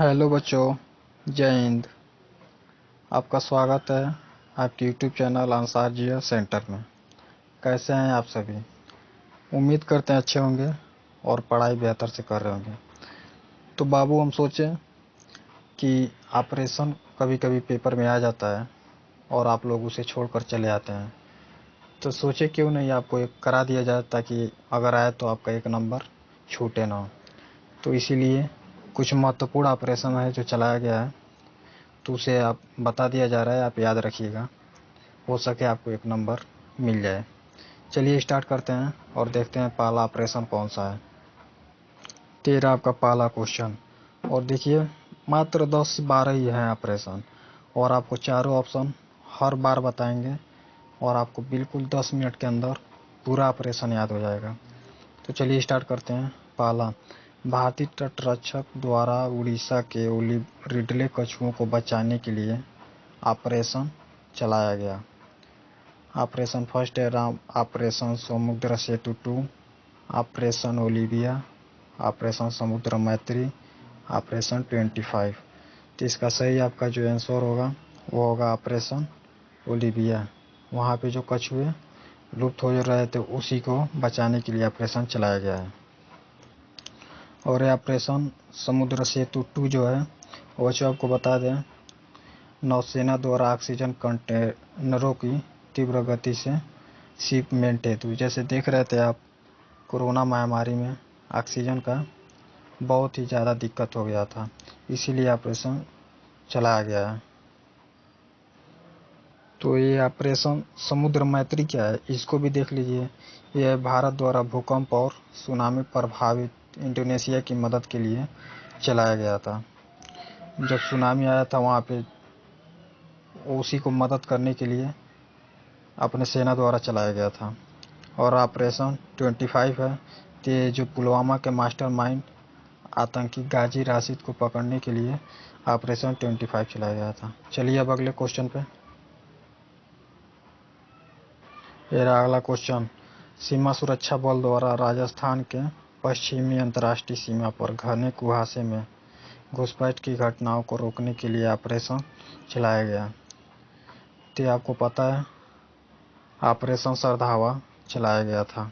Hello बच्चों, जय हिंद। आपका स्वागत है आपके यूट्यूब चैनल अंसार जिया सेंटर में। कैसे हैं आप सभी? उम्मीद करते हैं अच्छे होंगे और पढ़ाई बेहतर से कर रहे होंगे। तो बाबू, हम सोचें कि ऑपरेशन कभी कभी पेपर में आ जाता है और आप लोग उसे छोड़कर चले आते हैं, तो सोचे क्यों नहीं आपको एक करा दिया जाए, ताकि अगर आए तो आपका एक नंबर छूटे ना। तो इसीलिए कुछ महत्वपूर्ण ऑपरेशन है जो चलाया गया है, तो उसे आप बता दिया जा रहा है, आप याद रखिएगा, हो सके आपको एक नंबर मिल जाए। चलिए स्टार्ट करते हैं और देखते हैं पहला ऑपरेशन कौन सा है। 13 आपका पहला क्वेश्चन। और देखिए, मात्र 10 से 12 ही है ऑपरेशन, और आपको चारों ऑप्शन हर बार बताएंगे और आपको बिल्कुल 10 मिनट के अंदर पूरा ऑपरेशन याद हो जाएगा। तो चलिए स्टार्ट करते हैं। पहला, भारतीय तटरक्षक द्वारा उड़ीसा के रिडले कछुओं को बचाने के लिए ऑपरेशन चलाया गया। ऑपरेशन फर्स्ट है ऑपरेशन समुद्र सेतु 2, ऑपरेशन ओलिविया, ऑपरेशन समुद्र मैत्री, ऑपरेशन 25। तो इसका सही आपका जो आंसर होगा वो होगा ऑपरेशन ओलिविया। वहाँ पे जो कछुए लुप्त हो रहे थे उसी को बचाने के लिए ऑपरेशन चलाया गया है। और ये ऑपरेशन समुद्र सेतु 2 जो है वो आपको बता दें, नौसेना द्वारा ऑक्सीजन कंटेनरों की तीव्र गति से शिपमेंट हेतु, जैसे देख रहे थे आप, कोरोना महामारी में ऑक्सीजन का बहुत ही ज़्यादा दिक्कत हो गया था, इसीलिए ऑपरेशन चलाया गया है। तो ये ऑपरेशन समुद्र मैत्री क्या है, इसको भी देख लीजिए। यह भारत द्वारा भूकंप और सुनामी प्रभावित इंडोनेशिया की मदद के लिए चलाया गया था। जब सुनामी आया था वहाँ पे उसी को मदद करने के लिए अपने सेना द्वारा चलाया गया था। और ऑपरेशन 25 है, ये जो पुलवामा के मास्टरमाइंड आतंकी गाजी राशिद को पकड़ने के लिए ऑपरेशन 25 चलाया गया था। चलिए अब अगले क्वेश्चन पे। ये रहा अगला क्वेश्चन। सीमा सुरक्षा बल द्वारा राजस्थान के पश्चिमी अंतर्राष्ट्रीय सीमा पर घने कुहासे में घुसपैठ की घटनाओं को रोकने के लिए ऑपरेशन चलाया गया। तो आपको पता है ऑपरेशन सरधावा चलाया गया था।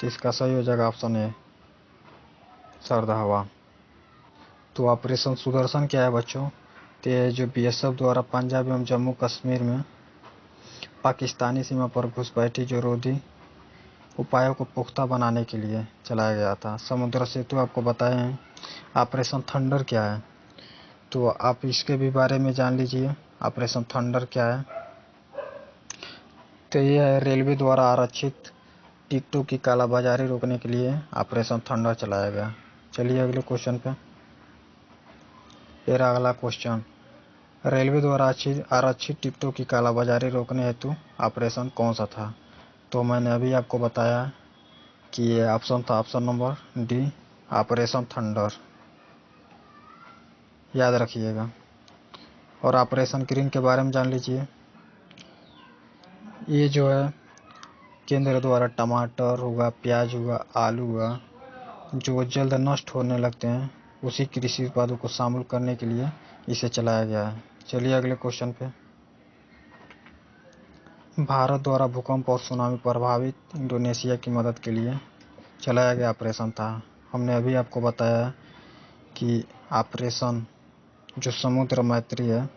तो इसका सही हो जाएगा ऑप्शन ए, सरधावा। तो ऑपरेशन सुदर्शन क्या है बच्चों? तो ये जो बीएसएफ द्वारा पंजाब एवं जम्मू कश्मीर में पाकिस्तानी सीमा पर घुसपैठी विरोधी उपायों को पुख्ता बनाने के लिए चलाया गया था। समुद्र सेतु आपको बताए हैं। ऑपरेशन थंडर क्या है, तो आप इसके भी बारे में जान लीजिए। ऑपरेशन थंडर क्या है, तो यह है रेलवे द्वारा आरक्षित टिकटों की कालाबाजारी रोकने के लिए ऑपरेशन थंडर चलाया गया। चलिए अगले क्वेश्चन पे। फिर अगला क्वेश्चन, रेलवे द्वारा आरक्षित टिकटों की कालाबाजारी रोकने हेतु ऑपरेशन कौन सा था? तो मैंने अभी आपको बताया कि ये ऑप्शन था option number D, operation thunder. याद रखिएगा। और ऑपरेशन ग्रीन के बारे में जान लीजिए। ये जो है केंद्र द्वारा टमाटर हुआ, प्याज हुआ, आलू हुआ, जो जल्द नष्ट होने लगते हैं उसी कृषि उत्पादों को शामिल करने के लिए इसे चलाया गया है। चलिए अगले क्वेश्चन पे। भारत द्वारा भूकंप और सुनामी प्रभावित इंडोनेशिया की मदद के लिए चलाया गया ऑपरेशन था। हमने अभी आपको बताया कि ऑपरेशन जो समुद्र मैत्री है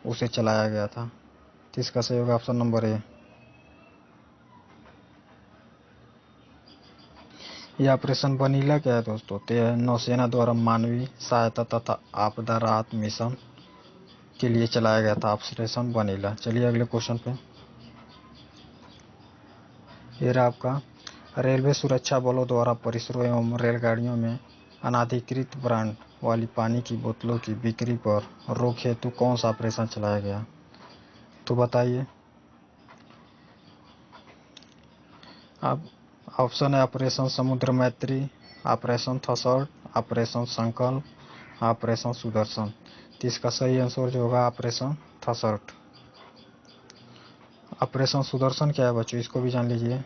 उसे चलाया गया था। तो इसका सही होगा ऑप्शन नंबर ए। यह ऑपरेशन वनीला क्या है दोस्तों? तो यह नौसेना द्वारा मानवीय सहायता तथा आपदा राहत मिशन के लिए चलाया गया था ऑपरेशन वनीला। चलिए अगले क्वेश्चन पे। ये रहा आपका, रेलवे सुरक्षा बलों द्वारा परिसरों एवं रेलगाड़ियों में अनाधिकृत ब्रांड वाली पानी की बोतलों की बिक्री पर रोक हेतु कौन सा ऑपरेशन चलाया गया? तो बताइए। अब ऑप्शन है ऑपरेशन समुद्र मैत्री, ऑपरेशन थसर्ट, ऑपरेशन संकल्प, ऑपरेशन सुदर्शन। तो इसका सही आंसर जो होगा ऑपरेशन थसर्ट। ऑपरेशन सुदर्शन क्या है बच्चों, इसको भी जान लीजिए।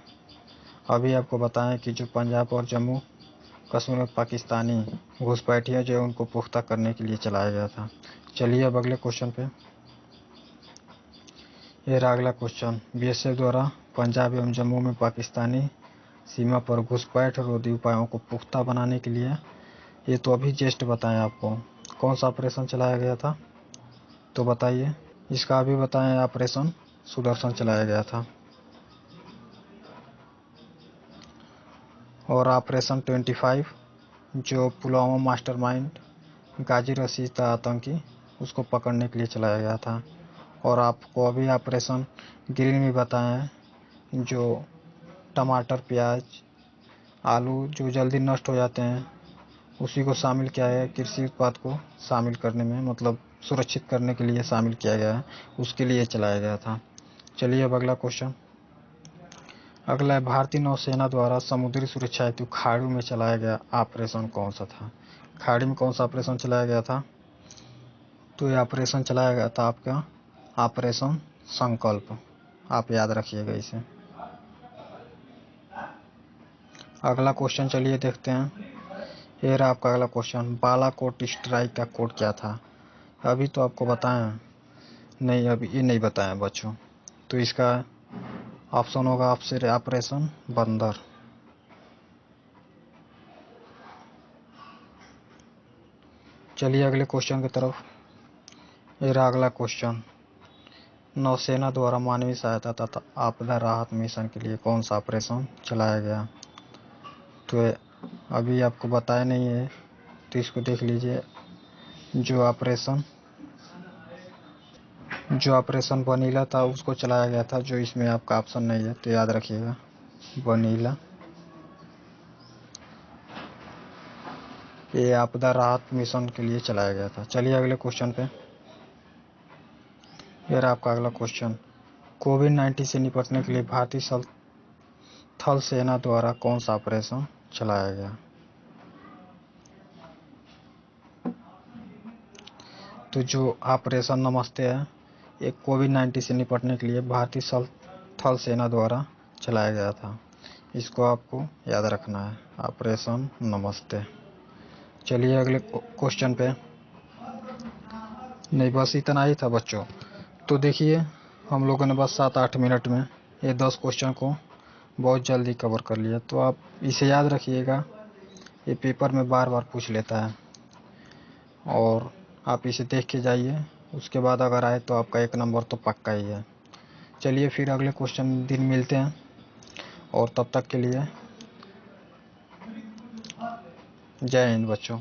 अभी आपको बताएं कि जो पंजाब और जम्मू कश्मीर में पाकिस्तानी घुसपैठियों जो है उनको पुख्ता करने के लिए चलाया गया था। चलिए अब अगले क्वेश्चन पे। ये रहा अगला क्वेश्चन। बीएसएफ द्वारा पंजाब एवं जम्मू में पाकिस्तानी सीमा पर घुसपैठ रोधी उपायों को पुख्ता बनाने के लिए, ये तो अभी जस्ट बताएं आपको, कौन सा ऑपरेशन चलाया गया था, तो बताइए। इसका अभी बताएं, ऑपरेशन सुदर्शन चलाया गया था। और ऑपरेशन 25 जो पुलवामा मास्टरमाइंड गाजी रशीद था आतंकी, उसको पकड़ने के लिए चलाया गया था। और आपको अभी ऑपरेशन ग्रीन भी बताया है, जो टमाटर, प्याज, आलू जो जल्दी नष्ट हो जाते हैं उसी को शामिल किया है, कृषि उत्पाद को शामिल करने में, मतलब सुरक्षित करने के लिए शामिल किया गया है, उसके लिए चलाया गया था। चलिए अब अगला क्वेश्चन। अगला है, भारतीय नौसेना द्वारा समुद्री सुरक्षा हेतु खाड़ी में चलाया गया ऑपरेशन कौन सा था। खाड़ी में कौन सा ऑपरेशन चलाया गया था, तो ये ऑपरेशन चलाया गया था आपका ऑपरेशन संकल्प। आप याद रखिएगा इसे। अगला क्वेश्चन चलिए देखते हैं। ये रहा आपका अगला क्वेश्चन। बालाकोट स्ट्राइक का कोड क्या था। अभी तो आपको बताया नहीं, अभी ये नहीं बताया बच्चों, तो इसका ऑप्शन होगा आपसे ऑपरेशन बंदर। चलिए अगले क्वेश्चन की तरफ। ये रहा अगला क्वेश्चन। नौसेना द्वारा मानवीय सहायता तथा आपदा राहत मिशन के लिए कौन सा ऑपरेशन चलाया गया, तो अभी आपको बताया नहीं है, तो इसको देख लीजिए। जो ऑपरेशन वनीला था उसको चलाया गया था, जो इसमें आपका ऑप्शन नहीं है, तो याद रखिएगा वनीला। ये आपदा राहत मिशन के लिए चलाया गया था। चलिए अगले क्वेश्चन पे। यह रहा आपका अगला क्वेश्चन। कोविड-19 से निपटने के लिए भारतीय थल सेना द्वारा कौन सा ऑपरेशन चलाया गया, तो जो ऑपरेशन नमस्ते है, ये कोविड-19 से निपटने के लिए भारतीय थल सेना द्वारा चलाया गया था। इसको आपको याद रखना है, ऑपरेशन नमस्ते। चलिए अगले क्वेश्चन पे। नहीं, बस इतना ही था बच्चों। तो देखिए, हम लोगों ने बस 7-8 मिनट में ये 10 क्वेश्चन को बहुत जल्दी कवर कर लिया। तो आप इसे याद रखिएगा, ये पेपर में बार बार पूछ लेता है, और आप इसे देख के जाइए। उसके बाद अगर आए तो आपका 1 नंबर तो पक्का ही है। चलिए फिर अगले क्वेश्चन दिन मिलते हैं, और तब तक के लिए जय हिंद बच्चों।